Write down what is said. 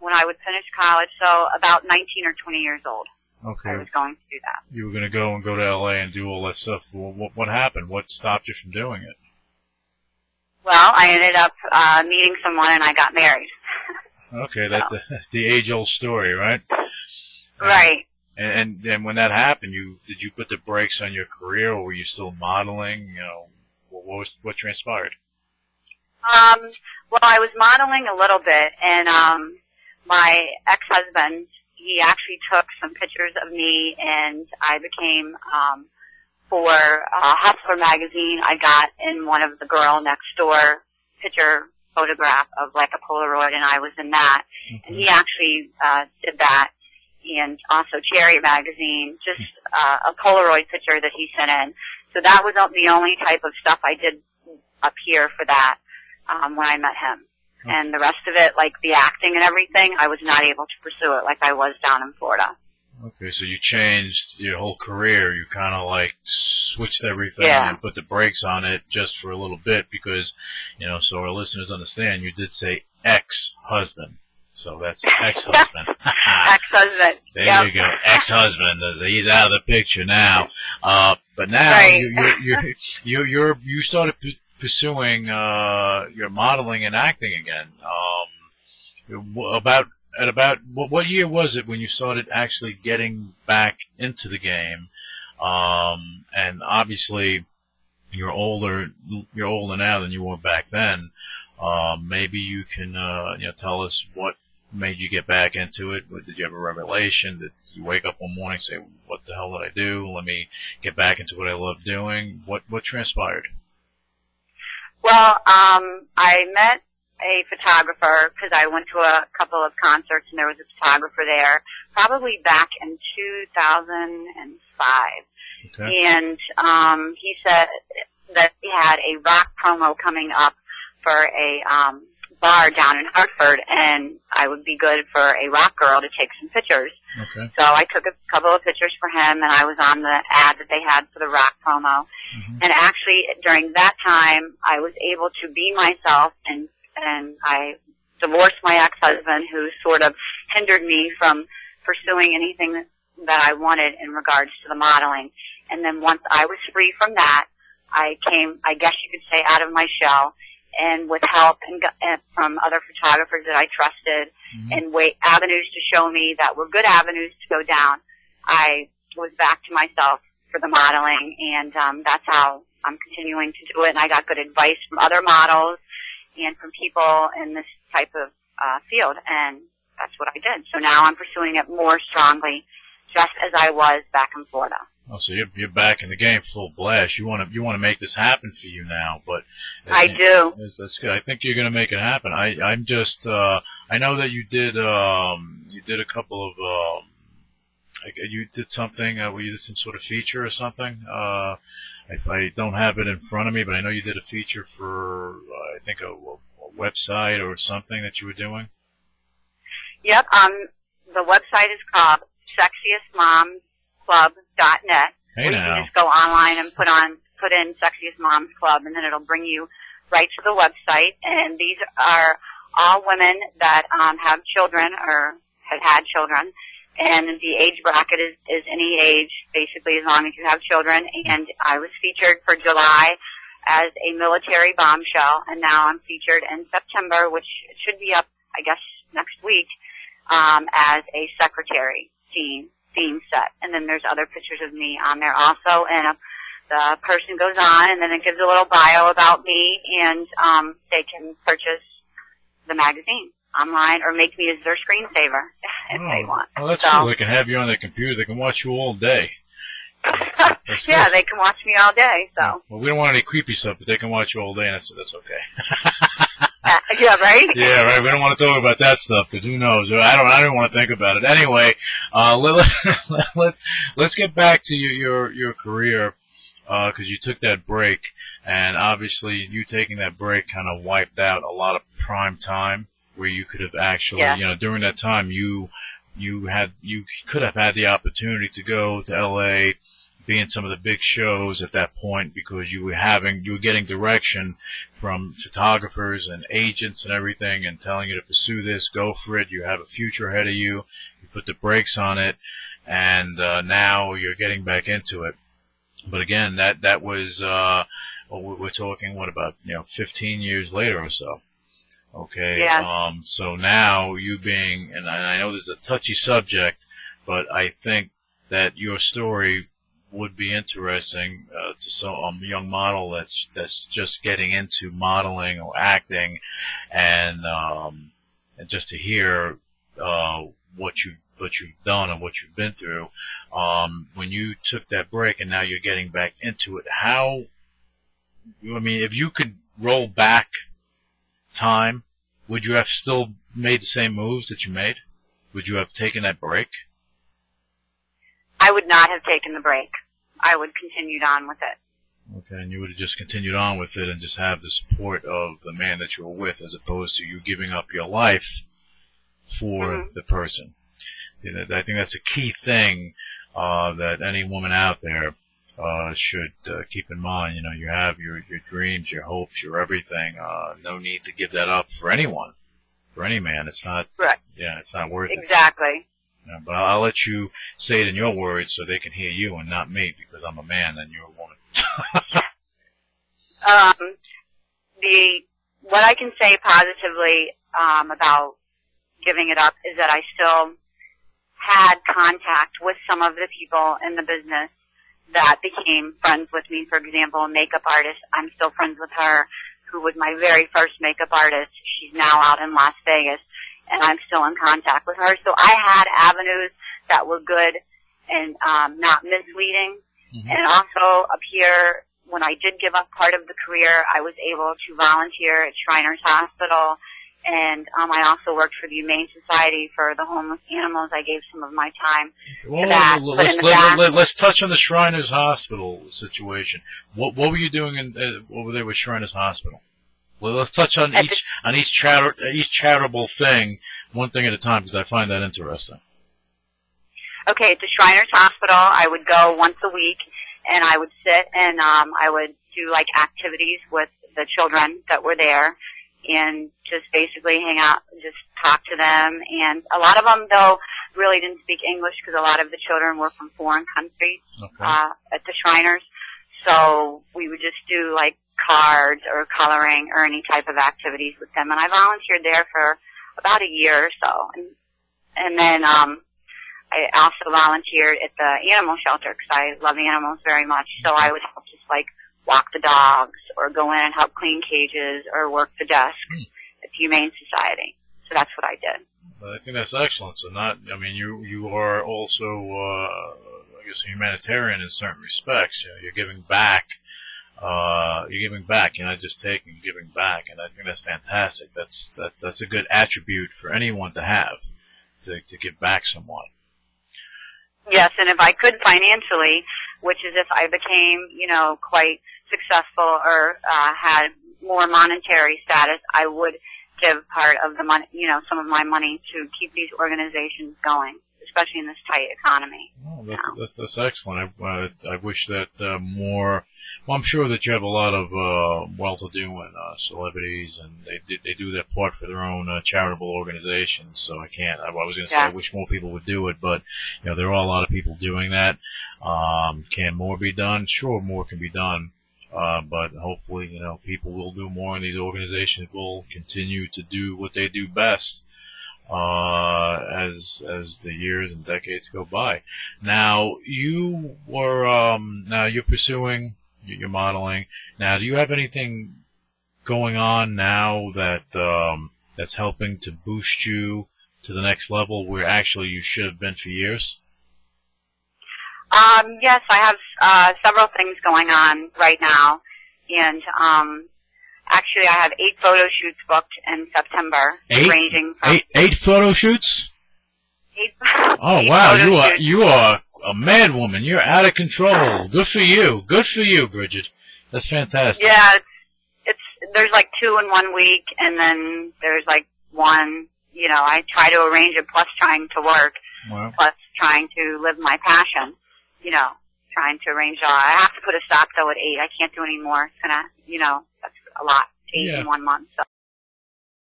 when I would finish college, so about 19 or 20 years old. Okay. I was going to do that. You were going to go to L.A. and do all that stuff. What happened? What stopped you from doing it? Well, I ended up meeting someone and I got married. Okay, that's the age-old story, right? Right. And when that happened, did you put the brakes on your career, or were you still modeling? You know, what transpired? Well, I was modeling a little bit, and my ex-husband, he actually took some pictures of me, and I became for Hustler magazine. I got in one of the Girl Next Door picture photograph of like a Polaroid, and I was in that. Mm-hmm. And he actually did that, and also Cherry magazine, just a Polaroid picture that he sent in. So that was the only type of stuff I did up here for that when I met him. Okay. And the rest of it, like the acting and everything, I was not able to pursue it like I was down in Florida. Okay, so you changed your whole career. You kind of like switched everything and put the brakes on it just for a little bit because, you know, so our listeners understand, you did say ex-husband. So that's ex-husband. Ex-husband. There you go. Ex-husband. He's out of the picture now. But now right. you started pursuing your modeling and acting again. About what year was it when you started actually getting back into the game? And obviously you're older now than you were back then. Maybe you can tell us what made you get back into it. Did you have a revelation? Did you wake up one morning and say, what the hell did I do? Let me get back into what I love doing. What transpired? Well, I met a photographer because I went to a couple of concerts and there was a photographer there probably back in 2005. Okay. And he said that he had a rock promo coming up for a bar down in Hartford, and I would be good for a rock girl to take some pictures. Okay. So I took a couple of pictures for him, and I was on the ad that they had for the rock promo. Mm-hmm. And actually, during that time, I was able to be myself, and I divorced my ex-husband, who sort of hindered me from pursuing anything that I wanted in regards to the modeling. And then once I was free from that, I came, I guess you could say, out of my shell, and with help and from other photographers that I trusted, mm-hmm. and avenues to show me that were good avenues to go down, I was back to myself for the modeling, and that's how I'm continuing to do it. And I got good advice from other models and from people in this type of field, and that's what I did. So now I'm pursuing it more strongly, just as I was back in Florida. Oh, so you're back in the game full blast. You want to make this happen for you now, but I do. That's good. I think you're going to make it happen. I'm just I know that you did a couple of you did something where you did some sort of feature or something. I don't have it in front of me, but I know you did a feature for I think a website or something that you were doing. Yep. The website is called sexiestmomsclub.net. Hey, where you can just go online and put in Sexiest Moms Club, and then it'll bring you right to the website. And these are all women that have children or have had children. And the age bracket is any age, basically, as long as you have children. And I was featured for July as a military bombshell, and now I'm featured in September, which should be up, I guess, next week, as a secretary theme set. And then there's other pictures of me on there also, and the person goes on, and then it gives a little bio about me, and they can purchase the magazine online or make me as their screensaver if they want. Well, that's cool. They can have you on their computer. They can watch you all day. Yeah, they can watch me all day. So. Well, we don't want any creepy stuff, but they can watch you all day, and that's okay. Yeah, right? Yeah, right. We don't want to talk about that stuff, because who knows? I don't want to think about it. Anyway, let's get back to your career, because you took that break, and obviously you taking that break kind of wiped out a lot of prime time where you could have actually, during that time you could have had the opportunity to go to L.A., be in some of the big shows at that point because you were getting direction from photographers and agents and everything and telling you to pursue this, go for it, you have a future ahead of you, you put the brakes on it, and now you're getting back into it. But again, that was we're talking about 15 years later or so. Okay. Yeah. So now you being, and I know this is a touchy subject, but I think that your story would be interesting to some young model that's just getting into modeling or acting, and just to hear what you've done and what you've been through. When you took that break and now you're getting back into it, if you could roll back time, would you have still made the same moves that you made? Would you have taken that break? I would not have taken the break. I would continued on with it. Okay, and you would have just continued on with it and just have the support of the man that you were with, as opposed to you giving up your life for the person. I think that's a key thing that any woman out there should keep in mind. You have your dreams, your hopes, your everything. No need to give that up for anyone, for any man. It's not. Right. Yeah, it's not worth it. Exactly. Yeah, but I'll let you say it in your words so they can hear you and not me, because I'm a man and you're a woman. What I can say positively about giving it up is that I still had contact with some of the people in the business that became friends with me. For example, a makeup artist, I'm still friends with her, who was my very first makeup artist. She's now out in Las Vegas, and I'm still in contact with her. So I had avenues that were good and not misleading. Mm-hmm. And also up here, when I did give up part of the career, I was able to volunteer at Shriners Hospital, and I also worked for the Humane Society for the homeless animals. I gave some of my time to that. Let's touch on the Shriners Hospital situation. What were you doing over there with Shriners Hospital? Well, let's touch on each charitable thing, one thing at a time, because I find that interesting. Okay, at the Shriners Hospital, I would go once a week, and I would sit and I would do activities with the children that were there, and just basically hang out, just talk to them. And a lot of them, though, really didn't speak English because a lot of the children were from foreign countries at the Shriners. So we would just do cards or coloring or any type of activities with them. And I volunteered there for about a year or so. And then I also volunteered at the animal shelter because I love animals very much. So I would help just walk the dogs or go in and help clean cages or work the desk at the Humane Society. So that's what I did. I think that's excellent. So you are also, I guess, a humanitarian in certain respects. You're giving back. You're not just taking, you're giving back, and I think that's fantastic. That's a good attribute for anyone to have, to give back somewhat. Yes, and if I could financially, which is if I became, quite successful or had more monetary status, I would give part of the money, some of my money to keep these organizations going, especially in this tight economy. Oh, that's excellent. I wish that more. Well, I'm sure that you have a lot of well-to-do and celebrities, and they do their part for their own charitable organizations. So I was going to say I wish more people would do it, but there are a lot of people doing that. Can more be done? Sure, more can be done. But hopefully, people will do more, and these organizations will continue to do what they do best as the years and decades go by. Now you're pursuing your modeling. Now, do you have anything going on now that's helping to boost you to the next level where actually you should have been for years? Yes, I have several things going on right now, and actually I have 8 photo shoots booked in September, ranging from 8 photo shoots. 8. Oh wow, you are a mad woman. You're out of control. Good for you, Bridgette. That's fantastic. Yeah, there's 2 in 1 week, and then there's 1. I try to arrange it plus trying to work, plus trying to live my passion. trying to arrange all. I have to put a stop though at 8. I can't do any more. It's gonna, that's a lot. 8 in 1 month. So.